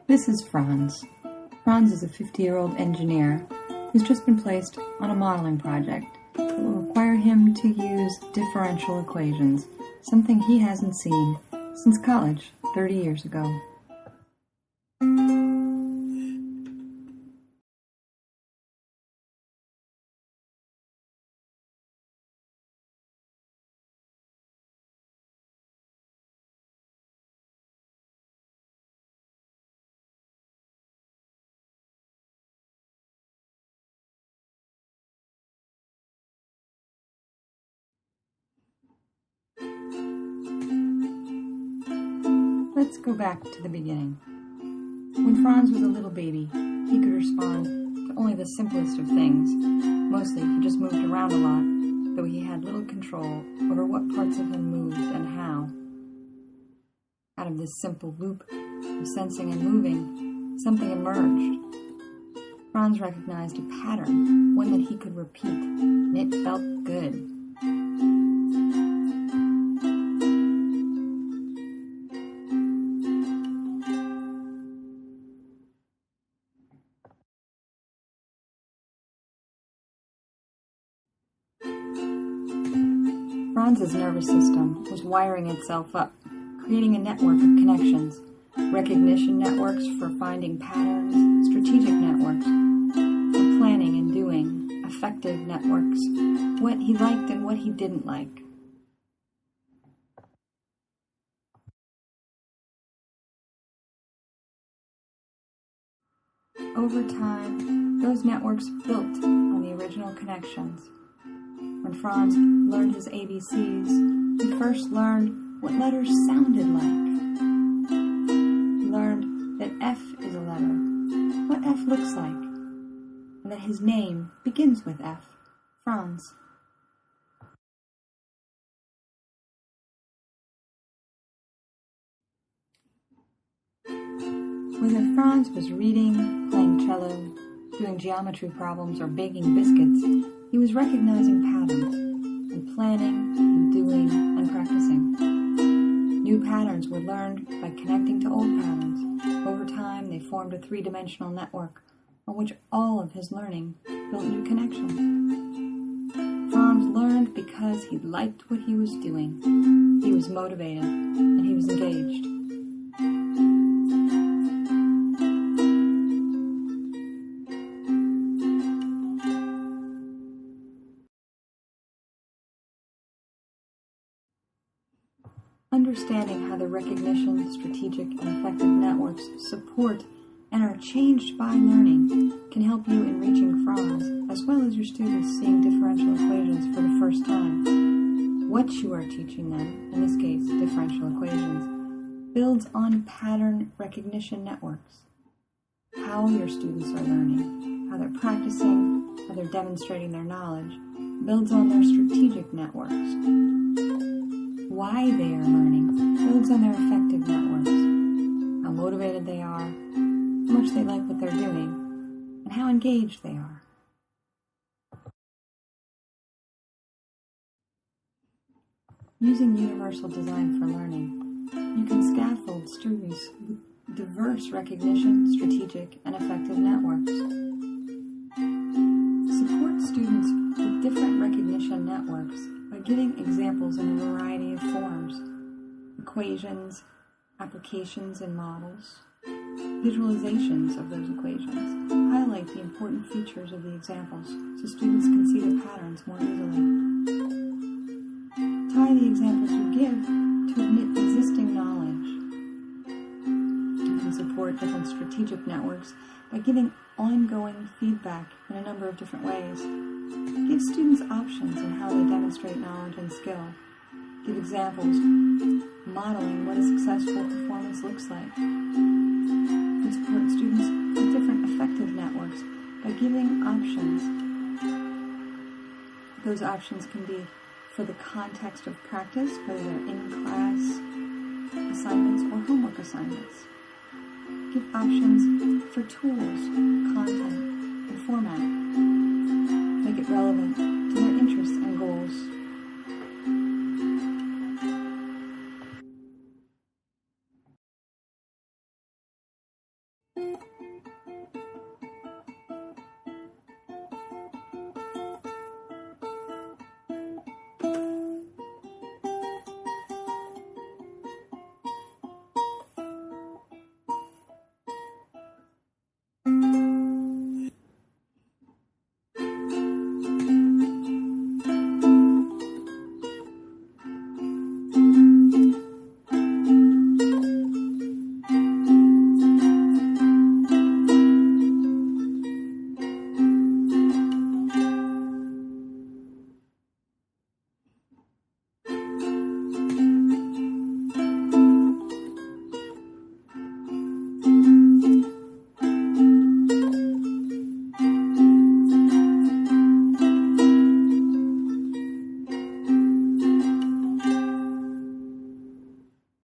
This is Franz. Franz is a 50-year-old engineer who's just been placed on a modeling project that will require him to use differential equations, something he hasn't seen since college 30 years ago. Let's go back to the beginning. When Franz was a little baby, he could respond to only the simplest of things. Mostly, he just moved around a lot, though he had little control over what parts of him moved and how. Out of this simple loop of sensing and moving, something emerged. Franz recognized a pattern, one that he could repeat, and it felt good. Franz's nervous system was wiring itself up, creating a network of connections, recognition networks for finding patterns, strategic networks for planning and doing, affective networks, what he liked and what he didn't like. Over time, those networks built on the original connections. When Franz learned his ABCs, he first learned what letters sounded like. He learned that F is a letter, what F looks like, and that his name begins with F, Franz. Whether Franz was reading, playing cello, doing geometry problems, or baking biscuits, he was recognizing patterns, and planning, and doing, and practicing. New patterns were learned by connecting to old patterns. Over time, they formed a three-dimensional network on which all of his learning built new connections. Franz learned because he liked what he was doing. He was motivated, and he was engaged. Understanding how the recognition, strategic, and effective networks support and are changed by learning can help you in reaching Franz, as well as your students seeing differential equations for the first time. What you are teaching them, in this case differential equations, builds on pattern recognition networks. How your students are learning, how they're practicing, how they're demonstrating their knowledge, builds on their strategic networks. Why they are learning builds on their effective networks, how motivated they are, how much they like what they're doing, and how engaged they are. Using universal design for learning, you can scaffold students with diverse recognition, strategic, and effective networks. Support students with different recognition networks by giving examples in a variety of forms: equations, applications and models, visualizations of those equations. Highlight the important features of the examples so students can see the patterns more easily. Tie the examples you give to existing knowledge. You can support different strategic networks by giving ongoing feedback in a number of different ways. Give students options in how they demonstrate knowledge and skill. Give examples modeling what a successful performance looks like. And support students with different effective networks by giving options. Those options can be for the context of practice, whether they're in-class assignments or homework assignments. Give options for tools, content, and format. Make it relevant to their interests and goals. Bye.